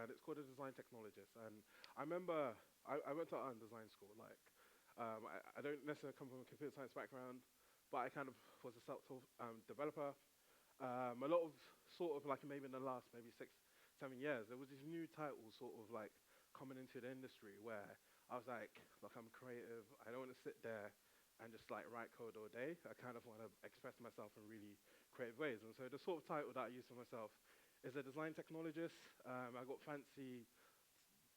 and it's called a design technologist. And I remember I went to art and design school. I don't necessarily come from a computer science background, but I kind of was a self-taught developer. A lot of sort of like maybe in the last maybe 6, 7 years, there was these new titles sort of like coming into the industry where I was like, look, I'm creative. I don't want to sit there and just like write code all day. I kind of want to express myself in really creative ways. And so the sort of title that I use for myself is a design technologist. I got fancy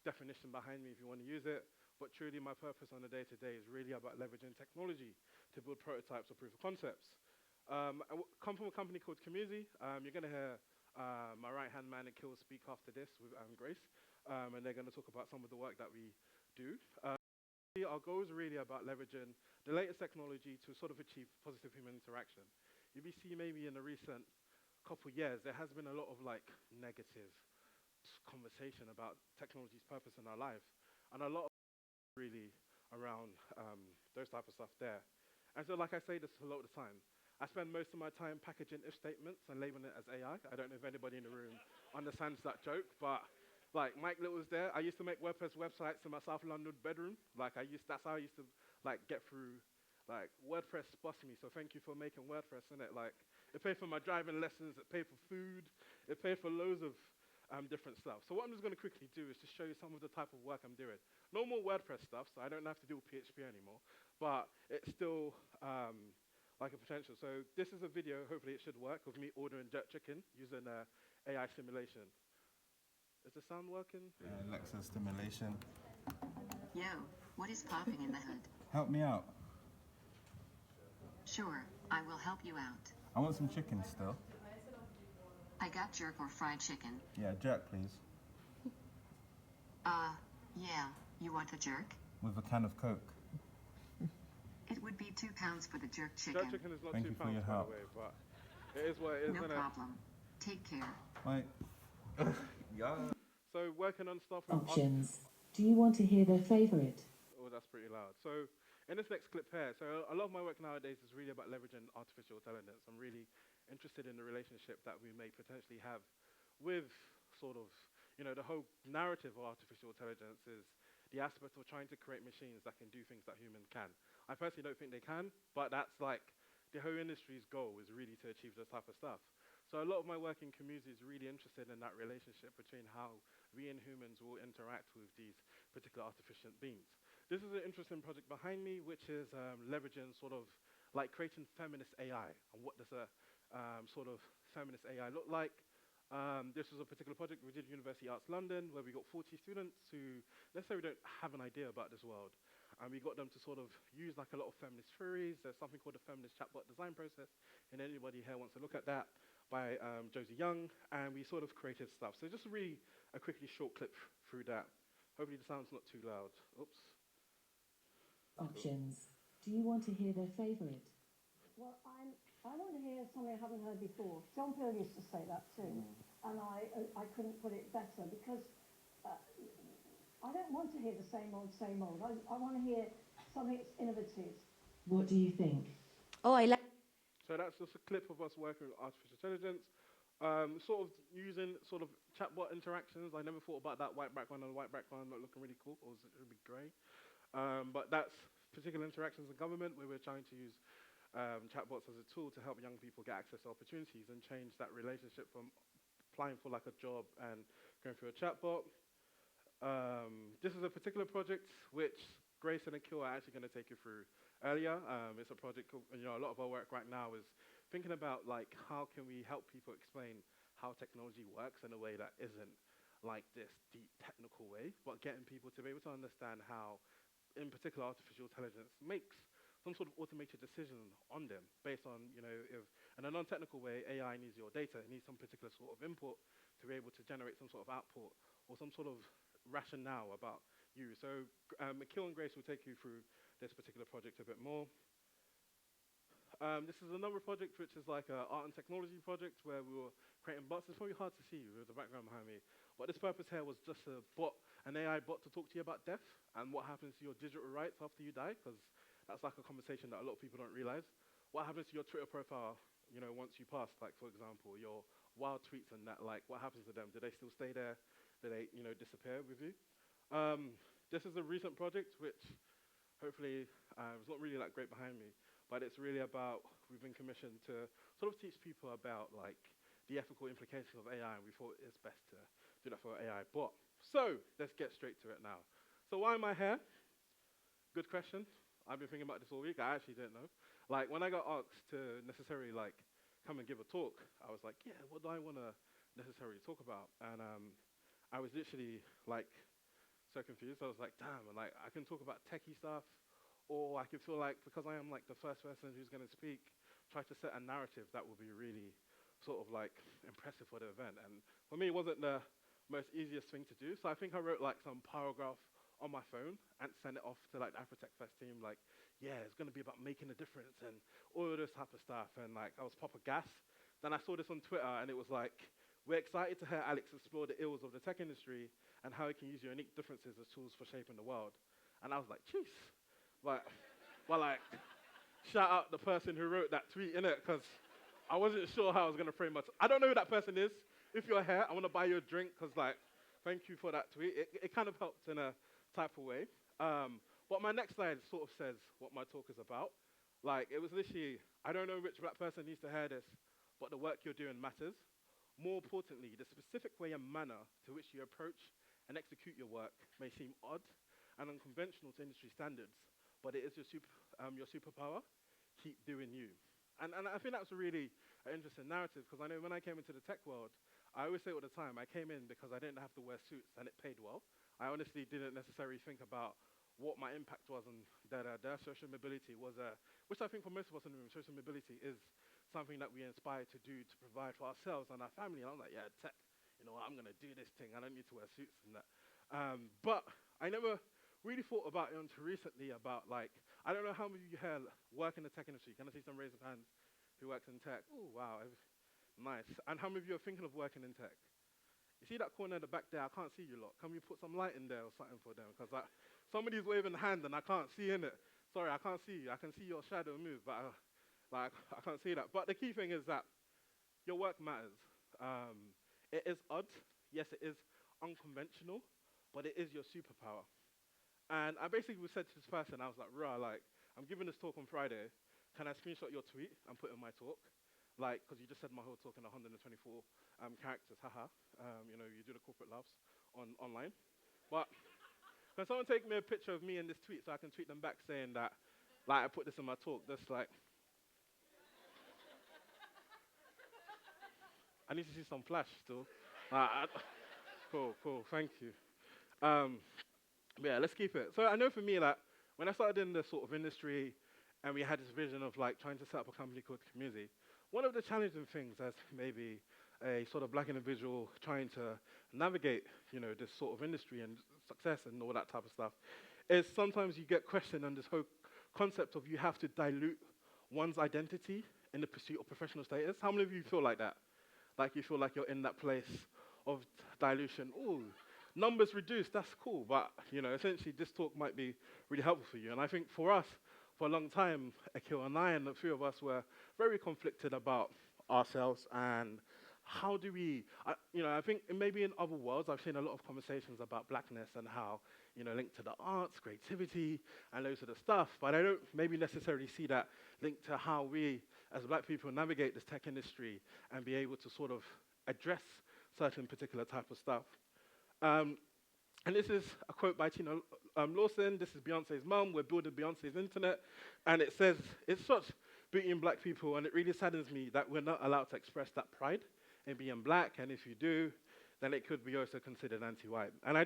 definition behind me if you want to use it. But truly, my purpose on a day-to-day is really about leveraging technology to build prototypes or proof of concepts. Come from a company called Community. You're going to hear my right-hand man, Akil, speak after this with Grace, and they're going to talk about some of the work that we do. Our goal is really about leveraging the latest technology to sort of achieve positive human interaction. If you see maybe in the recent couple of years, there has been a lot of like negative conversation about technology's purpose in our life, and a lot of really around those type of stuff there. And so, like I say this a lot of the time, I spend most of my time packaging if statements and labeling it as AI. I don't know if anybody in the room understands that joke, but like Mike Little was there. I used to make WordPress websites in my South London bedroom. That's how I used to like get through like WordPress busted me. So thank you for making WordPress, innit? Like it paid for my driving lessons, it paid for food, it paid for loads of different stuff. So what I'm just going to quickly do is just show you some of the type of work I'm doing. No more WordPress stuff, so I don't have to do PHP anymore, but it's still like a potential. So this is a video, hopefully it should work, of me ordering jerk chicken using AI simulation. Is the sound working? Alexa stimulation. Yo, what is popping in the hood? Help me out. Sure, I will help you out. I want some chicken still. I got jerk or fried chicken. Yeah, jerk please. Yeah, you want the jerk? With a can of Coke. It would be £2 for the jerk chicken. Jerk chicken is not Thank £2, you for your by help. the way, but it is what it is, No isn't it? problem. Take care. Wait. Yeah. So working on stuff with Options. Do you want to hear their favorite? Oh, that's pretty loud. So in this next clip here, so a lot of my work nowadays is really about leveraging artificial intelligence. I'm really interested in the relationship that we may potentially have with sort of, the whole narrative of artificial intelligence is the aspect of trying to create machines that can do things that humans can. I personally don't think they can, but that's like the whole industry's goal is really to achieve this type of stuff. So a lot of my work in community is really interested in that relationship between how we and humans will interact with these particular artificial beings. This is an interesting project behind me, which is leveraging sort of like creating feminist AI. And what does a sort of feminist AI look like? This was a particular project we did at University Arts London, where we got 40 students who necessarily don't have an idea about this world. And we got them to sort of use like a lot of feminist theories. There's something called the feminist chatbot design process, and anybody here wants to look at that, by Josie Young, and we sort of created stuff. So just really a quickly short clip through that. Hopefully the sound's not too loud. Oops. Options. Do you want to hear their favorite? Well, I want to hear something I haven't heard before. John Peel used to say that too, and I couldn't put it better because I don't want to hear the same old, same old. I want to hear something that's innovative. What do you think? Oh, I like. So that's just a clip of us working with artificial intelligence, sort of using sort of chatbot interactions. I never thought about that white background and white background not looking really cool, or it would be grey. But that's particular interactions in government where we're trying to use chatbots as a tool to help young people get access to opportunities and change that relationship from applying for like a job and going through a chatbot. This is a particular project which Grace and Akil are actually going to take you through earlier. It's a project, a lot of our work right now is thinking about like how can we help people explain how technology works in a way that isn't like this deep technical way, but getting people to be able to understand how, in particular, artificial intelligence makes some sort of automated decision on them based on, if in a non-technical way, AI needs your data, it needs some particular sort of input to be able to generate some sort of output or some sort of rationale about you. So Akil and Grace will take you through this particular project a bit more. This is another project which is like an art and technology project where we were creating bots. It's probably hard to see with the background behind me, but this purpose here was just an AI bot to talk to you about death and what happens to your digital rights after you die, because that's like a conversation that a lot of people don't realize. What happens to your Twitter profile, once you pass, like for example, your wild tweets and that, like what happens to them? Do they still stay there? do they, disappear with you. This is a recent project which hopefully it's not really like great behind me, but it's really about we've been commissioned to sort of teach people about like the ethical implications of AI, and we thought it's best to do that for AI. But so let's get straight to it now. So why am I here? Good question. I've been thinking about this all week. I actually didn't know. Like when I got asked to necessarily like come and give a talk, I was like, yeah, what do I want to necessarily talk about? And I was literally like so confused. I was like, damn, and like I can talk about techie stuff, or I can feel like because I am like the first person who's going to speak, try to set a narrative that will be really sort of like impressive for the event. And for me, it wasn't the most easiest thing to do. So I think I wrote like some paragraph on my phone and sent it off to like the Afrotech Fest team. Like, yeah, it's going to be about making a difference and all of this type of stuff. And like I was proper gas. Then I saw this on Twitter and it was like, we're excited to hear Alex explore the ills of the tech industry and how it can use your unique differences as tools for shaping the world. And I was like, jeez. But like, shout out the person who wrote that tweet, innit? Because I wasn't sure how I was going to frame it. I don't know who that person is. If you're here, I want to buy you a drink because, like, thank you for that tweet. It kind of helped in a type of way. But my next slide sort of says what my talk is about. Like, it was literally, I don't know which black person needs to hear this, but the work you're doing matters. More importantly, the specific way and manner to which you approach and execute your work may seem odd and unconventional to industry standards, but it is your superpower. Keep doing you. And I think that's a really interesting narrative because I know when I came into the tech world, I always say all the time, I came in because I didn't have to wear suits and it paid well. I honestly didn't necessarily think about what my impact was and that their social mobility was, which I think for most of us in the room, social mobility is something that we aspire to do to provide for ourselves and our family. And I was like, yeah, tech, I'm going to do this thing. I don't need to wear suits and that. But I never really thought about it until recently about like, I don't know how many of you here work in the tech industry. Can I see some raise of hands who works in tech? Oh, wow, nice. And how many of you are thinking of working in tech? You see that corner in the back there? I can't see you lot. Can we put some light in there or something for them? Because like, somebody's waving a hand and I can't see in it. Sorry, I can't see you. I can see your shadow move, but I can't see that. But the key thing is that your work matters. It is odd. Yes, it is unconventional, but it is your superpower. And I basically said to this person, I was like, rah, like, I'm giving this talk on Friday. Can I screenshot your tweet and put in my talk? Like, because you just said my whole talk in 124 characters, haha. You do the corporate laughs online. But can someone take me a picture of me in this tweet so I can tweet them back saying that, like, I put this in my talk, just like. I need to see some flash still. Cool, thank you. Yeah, let's keep it. So I know for me, like, when I started in this sort of industry and we had this vision of like trying to set up a company called Community, one of the challenging things as maybe a sort of black individual trying to navigate, this sort of industry and success and all that type of stuff, is sometimes you get questioned on this whole concept of you have to dilute one's identity in the pursuit of professional status. How many of you feel like that? Like you feel like you're in that place of dilution? Ooh, numbers reduced, that's cool, but essentially this talk might be really helpful for you. And I think for us, for a long time, Akil and I and a few of us were very conflicted about ourselves and how do we, I think maybe in other worlds, I've seen a lot of conversations about blackness and how, linked to the arts, creativity, and loads of the stuff, but I don't maybe necessarily see that linked to how we, as black people, navigate this tech industry and be able to sort of address certain particular type of stuff. And this is a quote by Tina Lawson. This is Beyonce's mum. We're building Beyonce's internet. And it says, it's such beauty in black people, and it really saddens me that we're not allowed to express that pride in being black. And if you do, then it could be also considered anti-white. And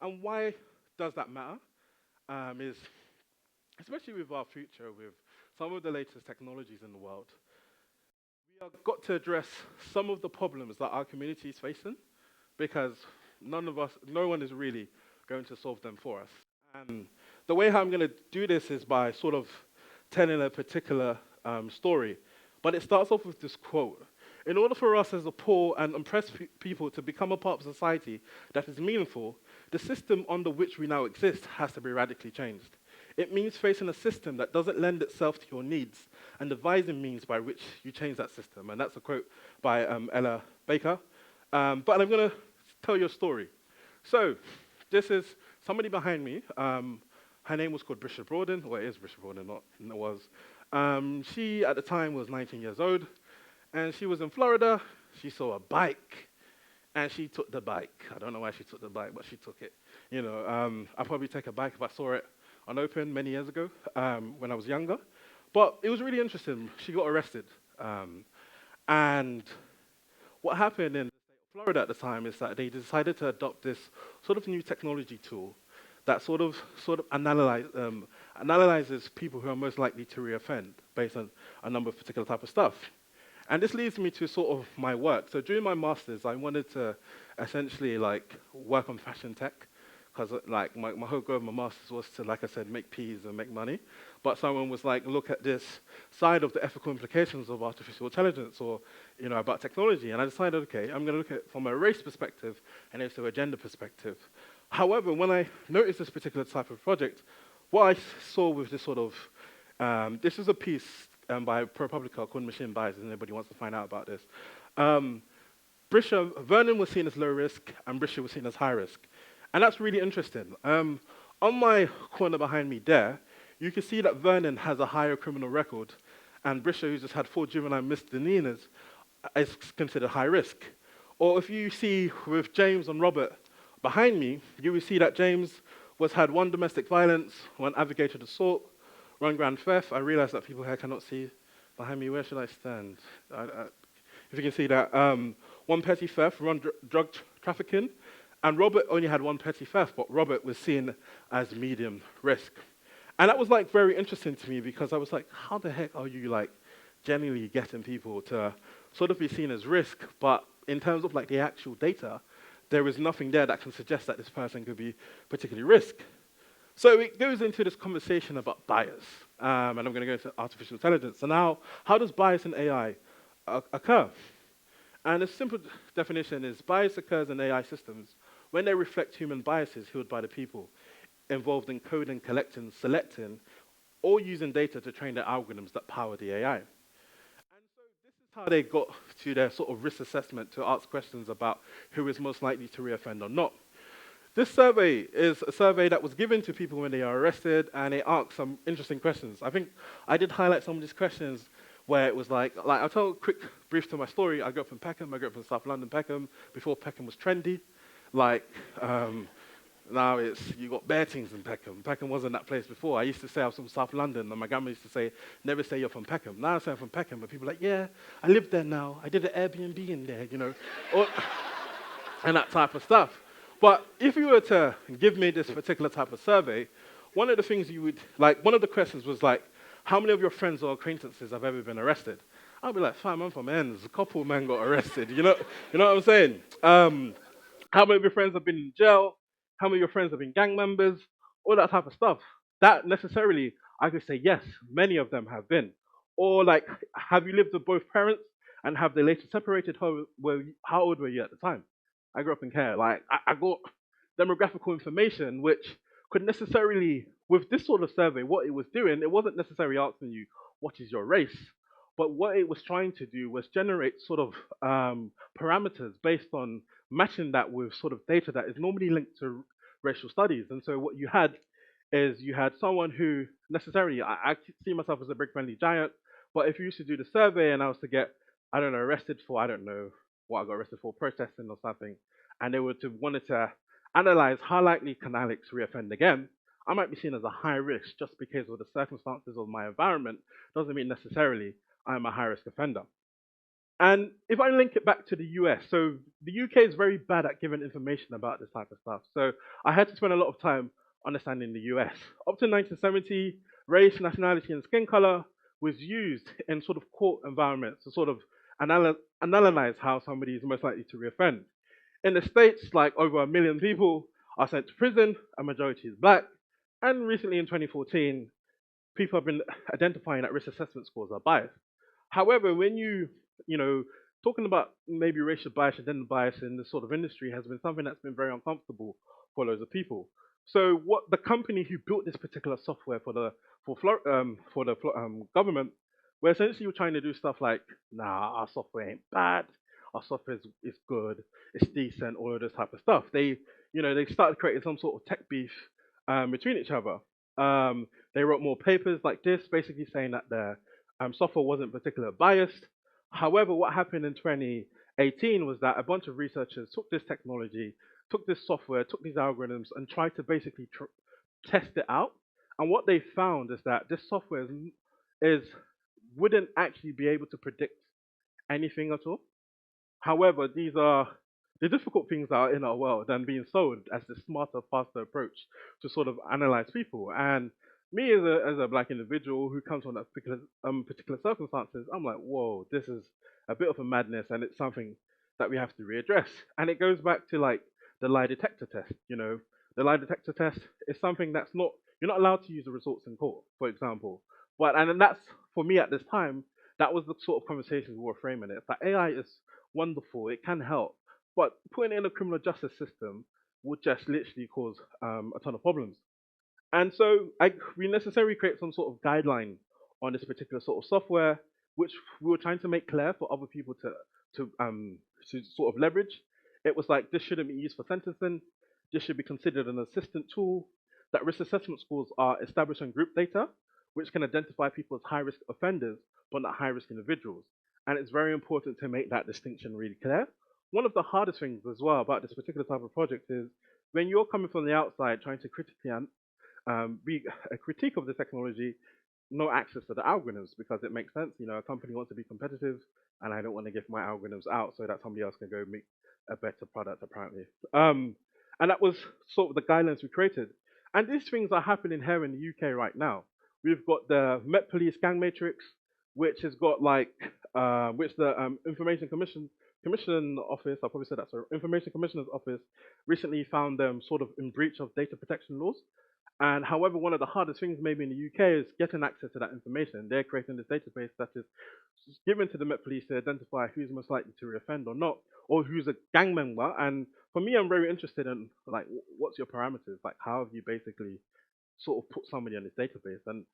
and why does that matter? Is especially with our future, with some of the latest technologies in the world, we have got to address some of the problems that our community is facing, because no one is really going to solve them for us. And the way how I'm going to do this is by sort of telling a particular story. But it starts off with this quote. In order for us as a poor and oppressed people to become a part of society that is meaningful, the system under which we now exist has to be radically changed. It means facing a system that doesn't lend itself to your needs and devising means by which you change that system. And that's a quote by Ella Baker. But I'm going to tell you a story. So, this is somebody behind me. Her name was called Brisha Broaden, or it is Brisha Broaden, not it was. She, at the time, was 19 years old, and she was in Florida. She saw a bike, and she took the bike. I don't know why she took the bike, but she took it. I'd probably take a bike if I saw it unopened many years ago when I was younger. But it was really interesting. She got arrested. And what happened in the state of Florida at the time is that they decided to adopt this sort of new technology tool that sort of analyzes people who are most likely to reoffend based on a number of particular type of stuff. And this leads me to sort of my work. So during my master's, I wanted to essentially work on fashion tech, because my whole goal of my master's was to, like I said, make peas and make money. But someone was like, look at this side of the ethical implications of artificial intelligence or about technology. And I decided, okay, I'm going to look at it from a race perspective and also a gender perspective. However, when I noticed this particular type of project, what I saw was this sort of, this is a piece by ProPublica called Machine Bias, if anybody wants to find out about this. Vernon was seen as low risk, and Brisha was seen as high risk. And that's really interesting. On my corner behind me there, you can see that Vernon has a higher criminal record, and Brisha, who's just had 4 juvenile misdemeanors, is considered high risk. Or if you see with James and Robert behind me, you will see that James had 1 domestic violence, 1 aggravated assault, 1 grand theft. I realize that people here cannot see behind me. Where should I stand? If you can see that, 1 petty theft, 1 drug trafficking, and Robert only had 1 petty theft, but Robert was seen as medium risk. And that was very interesting to me, because I was like, how the heck are you genuinely getting people to sort of be seen as risk, but in terms of the actual data, there is nothing there that can suggest that this person could be particularly risk. So it goes into this conversation about bias, and I'm going to go into artificial intelligence. So now, how does bias in AI occur? And a simple definition is bias occurs in AI systems when they reflect human biases held by the people involved in coding, collecting, selecting, or using data to train their algorithms that power the AI. And so this is how they got to their sort of risk assessment to ask questions about who is most likely to reoffend or not. This survey is a survey that was given to people when they are arrested, and it asked some interesting questions. I think I did highlight some of these questions where it was I'll tell a quick brief to my story. I grew up in Peckham. I grew up in South London, Peckham, before Peckham was trendy. Now you got bare things in Peckham. Peckham wasn't that place before. I used to say I was from South London, and my grandma used to say, never say you're from Peckham. Now I say I'm from Peckham, but people are like, yeah, I live there now. I did an Airbnb in there, and that type of stuff. But if you were to give me this particular type of survey, one of the things you would, one of the questions was how many of your friends or acquaintances have ever been arrested? I'll be like, fam, I'm from ends. A couple men got arrested. You know what I'm saying? How many of your friends have been in jail? How many of your friends have been gang members? All that type of stuff. That necessarily, I could say, yes, many of them have been. Or have you lived with both parents and have they later separated? How old were you at the time? I grew up in care. I got demographical information which could necessarily, with this sort of survey, what it was doing, it wasn't necessarily asking you, what is your race? But what it was trying to do was generate sort of parameters based on matching that with sort of data that is normally linked to racial studies. And so what you had is you had someone who necessarily, I see myself as a big friendly giant, but if you used to do the survey and I was to get, I don't know, arrested for, I don't know what I got arrested for, protesting or something, and they wanted to analyze how likely can Alex reoffend again, I might be seen as a high risk just because of the circumstances of my environment doesn't mean necessarily I'm a high risk offender. And if I link it back to the US, so the UK is very bad at giving information about this type of stuff. So I had to spend a lot of time understanding the US. Up to 1970, race, nationality, and skin color was used in sort of court environments to sort of analyze how somebody is most likely to reoffend. In the States, over 1 million people are sent to prison, a majority is black, and recently in 2014, people have been identifying that risk assessment scores are biased. However, when talking about maybe racial bias and gender bias in this sort of industry has been something that's been very uncomfortable for loads of people. So what the company who built this particular software for the government were essentially trying to do stuff like, nah, our software ain't bad. our software is good, it's decent, all of this type of stuff. They started creating some sort of tech beef between each other. They wrote more papers like this, basically saying that their software wasn't particularly biased. However, what happened in 2018 was that a bunch of researchers took this technology, took this software, took these algorithms, and tried to basically test it out. And what they found is that this software is wouldn't actually be able to predict anything at all. However, these are the difficult things that are in our world and being sold as the smarter, faster approach to sort of analyze people. And me as a black individual who comes from that particular circumstances, I'm like, whoa, this is a bit of a madness, and it's something that we have to readdress. And it goes back to like the lie detector test. The lie detector test is something that's not you're not allowed to use the results in court, for example. But and then that's for me at this time. That was the sort of conversations we were framing it. It's like AI is wonderful, it can help, but putting it in a criminal justice system would just literally cause a ton of problems. And so we necessarily create some sort of guideline on this particular sort of software, which we were trying to make clear for other people to sort of leverage. It was like this shouldn't be used for sentencing. This should be considered an assistant tool. That risk assessment scores are established on group data, which can identify people as high risk offenders, but not high risk individuals. And it's very important to make that distinction really clear. One of the hardest things as well about this particular type of project is when you're coming from the outside trying to critically be a critique of the technology, no access to the algorithms because it makes sense. A company wants to be competitive, and I don't want to give my algorithms out so that somebody else can go make a better product, apparently. And that was sort of the guidelines we created. And these things are happening here in the UK right now. We've got the Met Police Gang Matrix, which has got like, which the Information Commission Office, I probably said that, sorry, Information Commissioner's Office recently found them sort of in breach of data protection laws. And however, one of the hardest things maybe in the UK is getting access to that information. They're creating this database that is given to the Met Police to identify who's most likely to reoffend or not, or who's a gang member. And for me, I'm very interested in like, what's your parameters? Like, how have you basically sort of put somebody on this database? And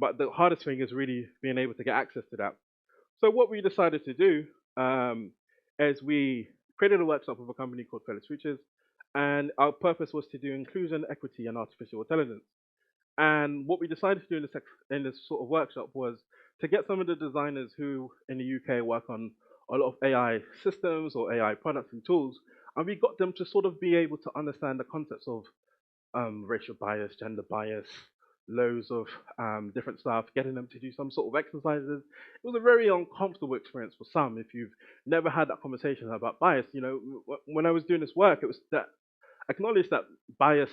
but the hardest thing is really being able to get access to that. So what we decided to do is we created a workshop with a company called Felix Futures, and our purpose was to do inclusion, equity, and artificial intelligence. And what we decided to do in this sort of workshop was to get some of the designers who in the UK work on a lot of AI systems or AI products and tools, and we got them to sort of be able to understand the concepts of racial bias, gender bias, loads of different stuff, getting them to do some sort of exercises. It was a very uncomfortable experience for some. If you've never had that conversation about bias, when I was doing this work, it was that acknowledge that bias,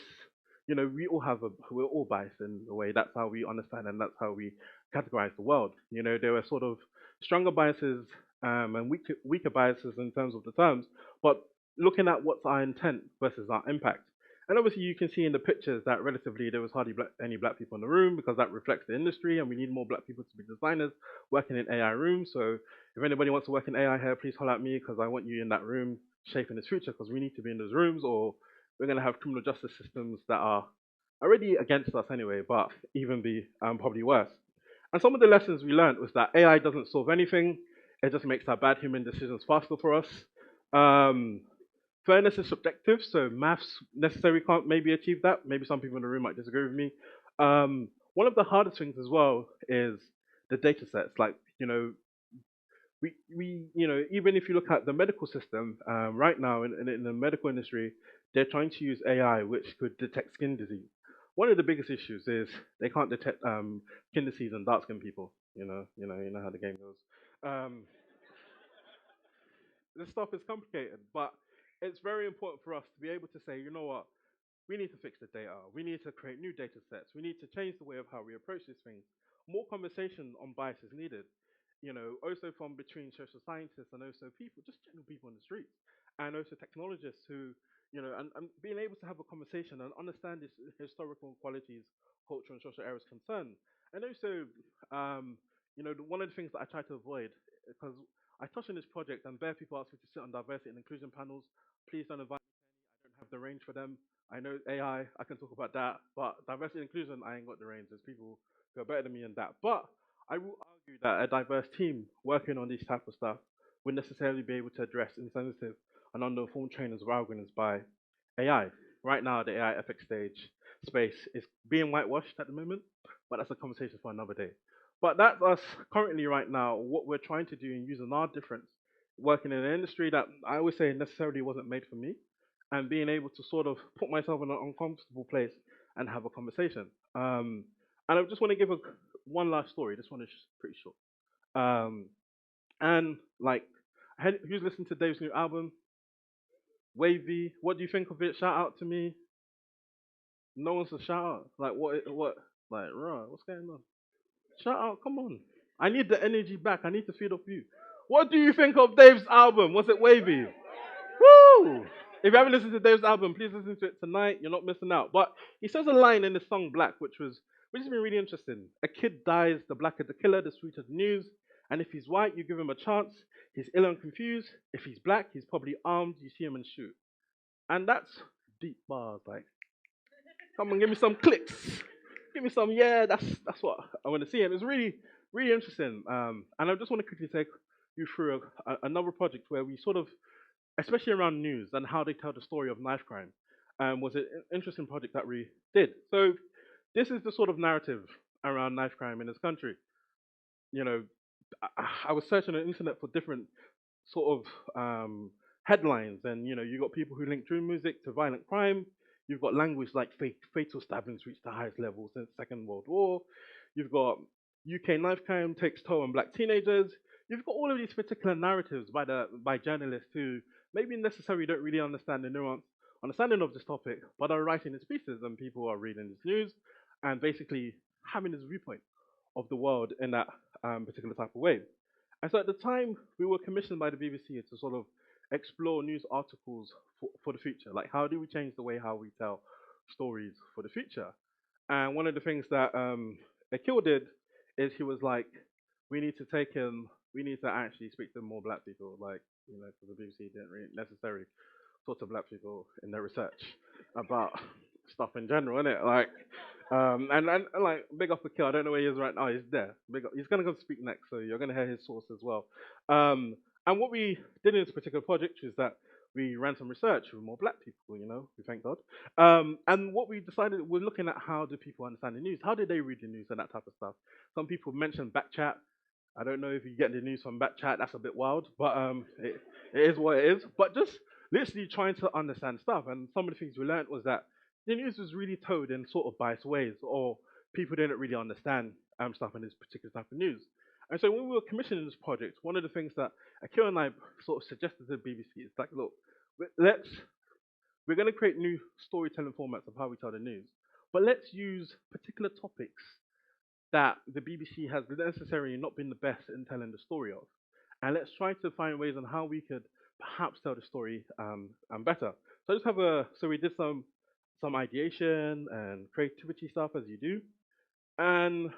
we're all biased in a way. That's how we understand and that's how we categorize the world. There were sort of stronger biases and weaker biases in terms of the terms, but looking at what's our intent versus our impact. And obviously, you can see in the pictures that relatively there was hardly any black people in the room because that reflects the industry, and we need more black people to be designers working in AI rooms. So if anybody wants to work in AI here, please holler at me because I want you in that room shaping this future because we need to be in those rooms, or we're going to have criminal justice systems that are already against us anyway, but even be probably worse. And some of the lessons we learned was that AI doesn't solve anything. It just makes our bad human decisions faster for us. Fairness is subjective, so maths necessarily can't maybe achieve that. Maybe some people in the room might disagree with me. One of the hardest things as well is the data sets. Like, even if you look at the medical system right now in the medical industry, they're trying to use AI, which could detect skin disease. One of the biggest issues is they can't detect skin disease in dark skinned people. You know how the game goes. This stuff is complicated, but it's very important for us to be able to say, you know what, we need to fix the data. We need to create new data sets. We need to change the way of how we approach these things. More conversation on bias is needed. Also from between social scientists and also people, just general people in the streets, and also technologists who, and being able to have a conversation and understand this historical qualities, culture, and social areas concern. And also, one of the things that I try to avoid, because I touch on this project and bare people ask me to sit on diversity and inclusion panels. Please don't invite me. I don't have the range for them. I know AI, I can talk about that, but diversity and inclusion, I ain't got the range. There's people who are better than me in that. But I will argue that a diverse team working on this type of stuff would necessarily be able to address insensitive and underinformed trainers of algorithms by AI. Right now, the AI ethics space is being whitewashed at the moment, but that's a conversation for another day. But that's us currently right now, what we're trying to do and using our difference, working in an industry that I always say necessarily wasn't made for me, and being able to sort of put myself in an uncomfortable place and have a conversation. And I just want to give one last story. This one is pretty short. Um, and like, who's listened to Dave's new album, Wavy? What do you think of it? Shout out to me. No one's a shout out. Like what? Like, raw, what's going on? Shout out, come on. I need the energy back. I need to feed off you. What do you think of Dave's album? Was it Wavy? Woo! If you haven't listened to Dave's album, please listen to it tonight. You're not missing out. But he says a line in the song Black, which has been really interesting. A kid dies, the blacker the killer, the sweeter the news. And if he's white, you give him a chance. He's ill and confused. If he's black, he's probably armed. You see him and shoot. And that's deep bars. Like, come on, give me some clicks. Give me some, yeah, that's what I want to see. And it's really, really interesting. And I just want to quickly take you through another project where we sort of, especially around news and how they tell the story of knife crime, was an interesting project that we did. So this is the sort of narrative around knife crime in this country. You know, I was searching on the internet for different sort of headlines, and you got people who link drill music to violent crime. You've got language like fatal stabbings reach the highest levels since the Second World War. You've got UK knife crime takes toll on black teenagers. You've got all of these particular narratives by journalists who maybe necessarily don't really understand the nuance, understanding of this topic, but are writing these pieces, and people are reading this news and basically having this viewpoint of the world in that particular type of way. And so at the time, we were commissioned by the BBC to sort of explore news articles for the future. Like, how do we change the way how we tell stories for the future? And one of the things that Akil did is he was like, we need to actually speak to more black people, like, because the BBC didn't really necessarily talk to black people in their research about stuff in general, innit? Like, and like, big up Akil, I don't know where he is right now, he's there. Big up, he's going to go speak next, so you're going to hear his source as well. And what we did in this particular project is that we ran some research with more black people, we thank God. And what we decided, we're looking at how do people understand the news? How do they read the news and that type of stuff? Some people mentioned backchat. I don't know if you get the news from backchat, that's a bit wild, but it is what it is. But just literally trying to understand stuff. And some of the things we learned was that the news was really told in sort of biased ways, or people didn't really understand stuff in this particular type of news. And so when we were commissioning this project, one of the things that Akil and I sort of suggested to the BBC is like, look, we're going to create new storytelling formats of how we tell the news, but let's use particular topics that the BBC has necessarily not been the best in telling the story of. And let's try to find ways on how we could perhaps tell the story better. So I just so we did some ideation and creativity stuff as you do. And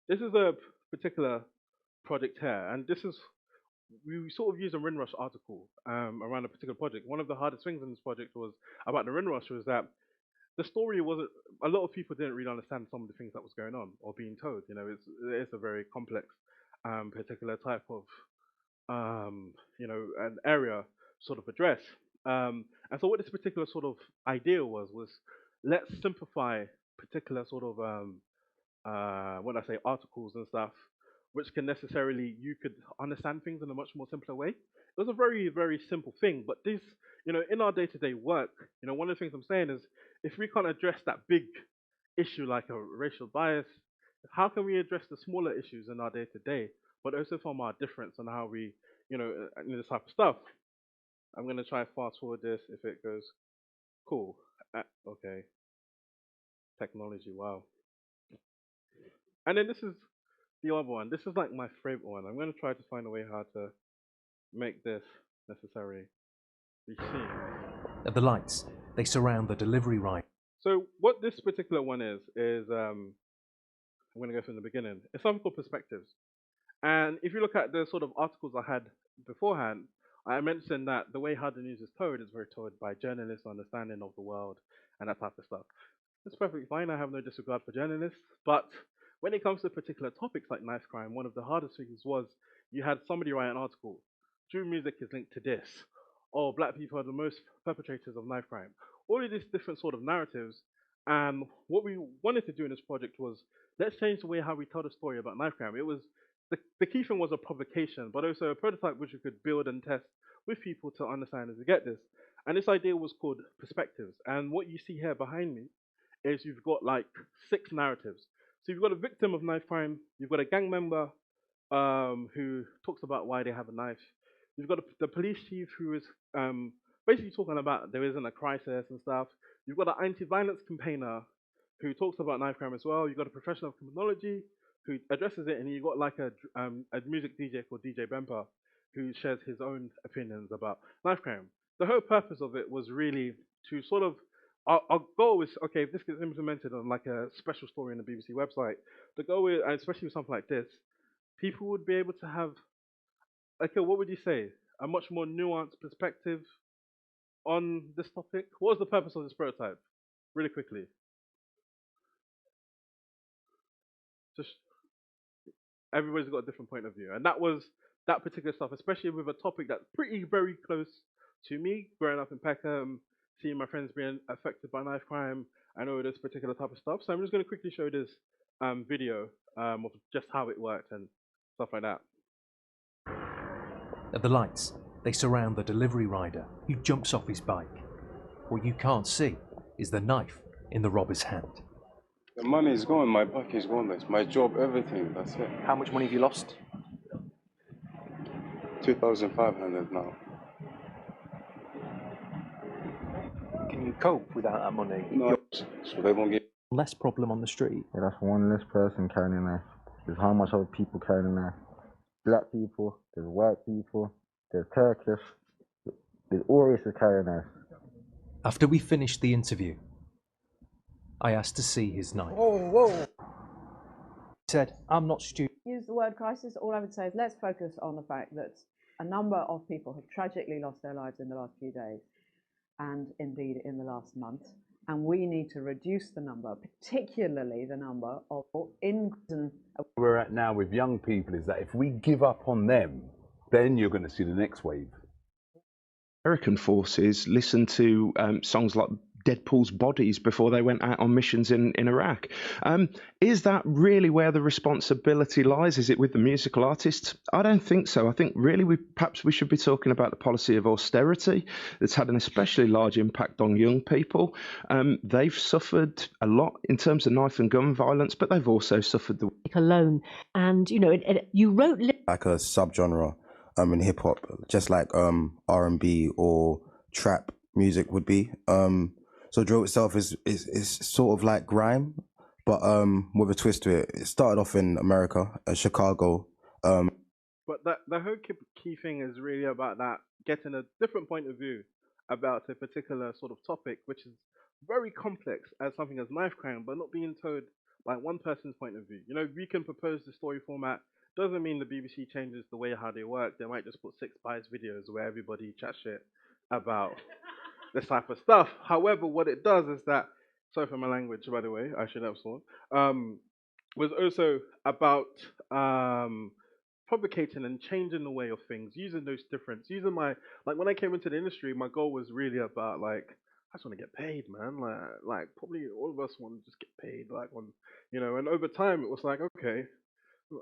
this is a particular project here. And we sort of used a Rinrush article around a particular project. One of the hardest things in this project was about the Rinrush was that the story wasn't. A lot of people didn't really understand some of the things that was going on or being told. It's a very complex, particular type of, an area sort of address. And so what this particular sort of idea was let's simplify particular sort of when I say articles and stuff, which can necessarily you could understand things in a much more simpler way. It was a very, very simple thing, but this, in our day-to-day work, one of the things I'm saying is if we can't address that big issue like a racial bias, how can we address the smaller issues in our day-to-day, but also from our difference and how we, in this type of stuff. I'm gonna try fast forward this if it goes cool. Okay, technology, wow. And then this is the other one. This is like my favorite one. I'm gonna try to find a way how to make this necessary be seen. At the lights, they surround the delivery rider. So what this particular one is I'm going to go from the beginning. It's something called perspectives. And if you look at the sort of articles I had beforehand, I mentioned that the way how the news is told is very told by journalists' understanding of the world and that type of stuff. It's perfectly fine. I have no disregard for journalists. But when it comes to particular topics like knife crime, one of the hardest things was you had somebody write an article. True music is linked to this. Or black people are the most perpetrators of knife crime. All of these different sort of narratives. And what we wanted to do in this project was let's change the way how we tell the story about knife crime. It was the key thing was a provocation, but also a prototype which we could build and test with people to understand and to get this. And this idea was called perspectives. And what you see here behind me is you've got like 6 narratives. So you've got a victim of knife crime, you've got a gang member who talks about why they have a knife. You've got the police chief who is basically talking about there isn't a crisis and stuff. You've got an anti-violence campaigner who talks about knife crime as well. You've got a professional of criminology who addresses it, and you've got like a music DJ called DJ Bemper who shares his own opinions about knife crime. The whole purpose of it was really to sort of our goal is okay if this gets implemented on like a special story on the BBC website. The goal is, and especially with something like this, people would be able to have like what would you say, a much more nuanced perspective on this topic. What was the purpose of this prototype? Really quickly, just everybody's got a different point of view, and that was that particular stuff, especially with a topic that's pretty very close to me, growing up in Peckham, seeing my friends being affected by knife crime. I know this particular type of stuff, so I'm just going to quickly show this video of just how it worked and stuff like that. At the lights, they surround the delivery rider who jumps off his bike. What you can't see is the knife in the robber's hand. The money is gone, my bike is gone, that's my job, everything, that's it. How much money have you lost? 2,500 now. Can you cope without that money? No, so they won't get. Less problem on the street. Yeah, that's one less person carrying a knife. There's how much other people carrying a knife? Black people, there's white people, there's Turkish, there's all races carrying a knife. After we finished the interview, I asked to see his knife. Whoa. He said, I'm not stupid. Use the word crisis. All I would say is let's focus on the fact that a number of people have tragically lost their lives in the last few days and indeed in the last month. And we need to reduce the number, particularly the number of in prison. Where we're at now with young people is that if we give up on them, then you're going to see the next wave. American forces listened to songs like Deadpool's Bodies before they went out on missions in Iraq. Is that really where the responsibility lies? Is it with the musical artists? I don't think so. I think really perhaps we should be talking about the policy of austerity that's had an especially large impact on young people. They've suffered a lot in terms of knife and gun violence, but they've also suffered the alone. And you know, you wrote like a subgenre in hip hop, just like R&B or trap music would be. So drill itself is sort of like grime, but with a twist to it. It started off in America, Chicago. But the whole key thing is really about that, getting a different point of view about a particular sort of topic, which is very complex as something as knife crime, but not being told by one person's point of view. You know, we can propose the story format. Doesn't mean the BBC changes the way how they work. They might just put 6 biased videos where everybody chats shit about this type of stuff. However, what it does is that, sorry for my language, by the way, I should have sworn, was also about provocating and changing the way of things, using those difference, using my, like when I came into the industry, my goal was really about like, I just want to get paid, man. Like probably all of us want to just get paid, like on, you know, and over time it was like, okay,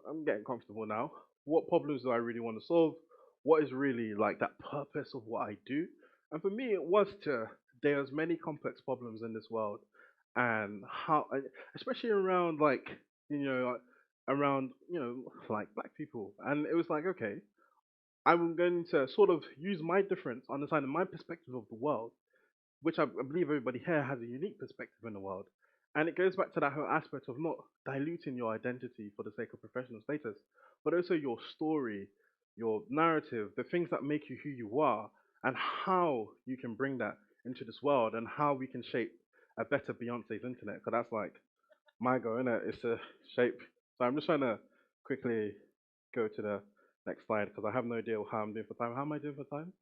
I'm getting comfortable now. What problems do I really want to solve? What is really like that purpose of what I do? And for me, it was there's many complex problems in this world, and how, especially around like, around, like black people. And it was like, okay, I'm going to sort of use my difference, understanding my perspective of the world, which I believe everybody here has a unique perspective in the world. And it goes back to that whole aspect of not diluting your identity for the sake of professional status, but also your story, your narrative, the things that make you who you are, and how you can bring that into this world, and how we can shape a better Beyonce's internet. Because that's like my goal, innit? Is to shape. So I'm just trying to quickly go to the next slide because I have no idea how I'm doing for time. How am I doing for time?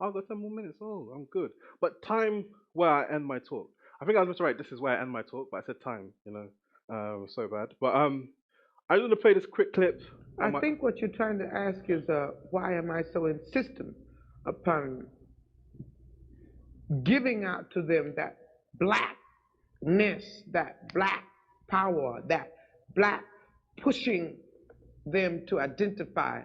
I've got 10 more minutes. Oh, I'm good. But time where I end my talk. I think I was supposed to write this is where I end my talk, but I said time, so bad. But I just want to play this quick clip. I think what you're trying to ask is why am I so insistent upon giving out to them that blackness, that black power, that black pushing them to identify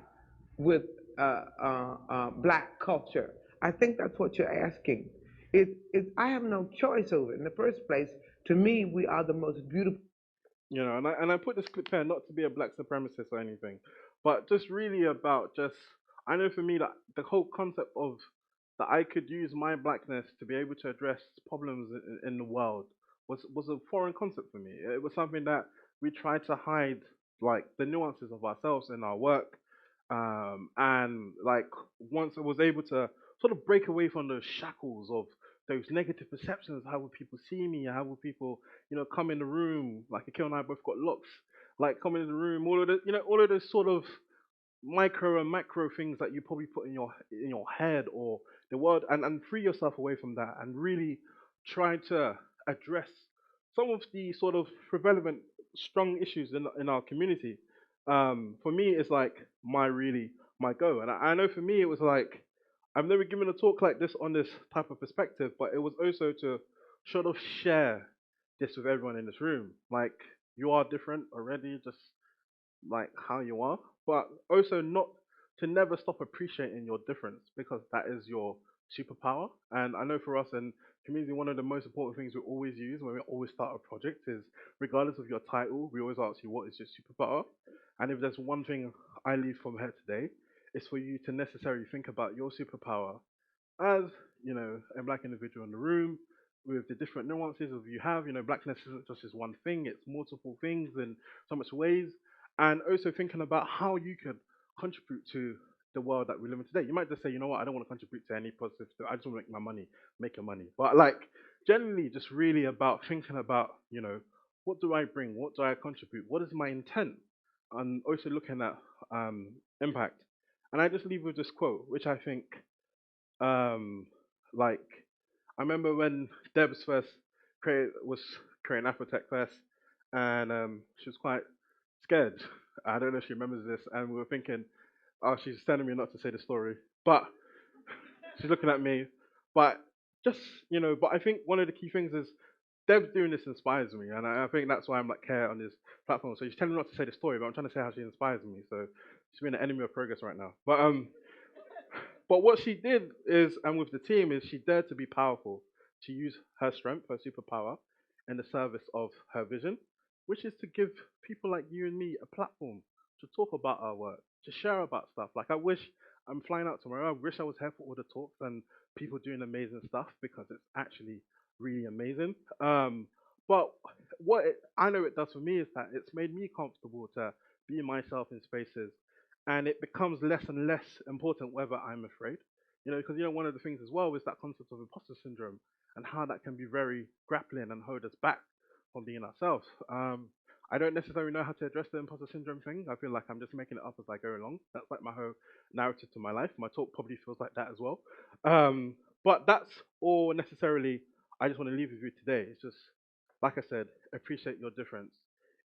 with black culture. I think that's what you're asking. I have no choice over it. In the first place, to me, we are the most beautiful. You know, and I put this clip here not to be a black supremacist or anything, but just really about just I know for me that the whole concept of that I could use my blackness to be able to address problems in the world was a foreign concept for me. It was something that we tried to hide, like the nuances of ourselves in our work, and like once I was able to sort of break away from those shackles of those negative perceptions, how would people see me? How would people, come in the room? Like Akil and I both got locks. Like come in the room, all of the, all of those sort of micro and macro things that you probably put in your head or the world, and free yourself away from that, and really try to address some of the sort of prevalent strong issues in our community. For me, it's like my go, and I know for me it was like I've never given a talk like this on this type of perspective, but it was also to sort of share this with everyone in this room. Like you are different already, just like how you are, but also not to never stop appreciating your difference because that is your superpower. And I know for us in community, one of the most important things we always use when we always start a project is, regardless of your title, we always ask you what is your superpower. And if there's one thing I leave from here today, it's for you to necessarily think about your superpower as a black individual in the room with the different nuances of you have. Blackness isn't just this one thing; it's multiple things in so much ways. And also thinking about how you could contribute to the world that we live in today. You might just say, you know what, I don't want to contribute to any positive stuff. I just want to make my money, making money. But like generally, just really about thinking about, what do I bring? What do I contribute? What is my intent? And also looking at impact. And I just leave with this quote, which I think like I remember when Debs first was creating Afrotech first, and she was quite scared. I don't know if she remembers this, and we were thinking, oh, she's telling me not to say the story, but she's looking at me. But just but I think one of the key things is Debs doing this inspires me, and I think that's why I'm like here on this platform. So she's telling me not to say the story, but I'm trying to say how she inspires me. So she's being an enemy of progress right now. But what she did is, and with the team, is she dared to be powerful, to use her strength, her superpower, in the service of her vision, which is to give people like you and me a platform to talk about our work, to share about stuff. Like I wish I'm flying out tomorrow. I wish I was here for all the talks and people doing amazing stuff because it's actually really amazing. But I know it does for me is that it's made me comfortable to be myself in spaces, and it becomes less and less important whether I'm afraid. Because one of the things as well is that concept of imposter syndrome and how that can be very grappling and hold us back from being ourselves. I don't necessarily know how to address the imposter syndrome thing. I feel like I'm just making it up as I go along. That's like my whole narrative to my life. My talk probably feels like that as well. But that's all necessarily I just want to leave with you today. It's just, like I said, appreciate your difference.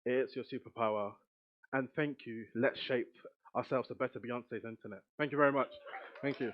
It's your superpower. And thank you. Let's shape ourselves a better Beyonce's internet. Thank you very much. Thank you.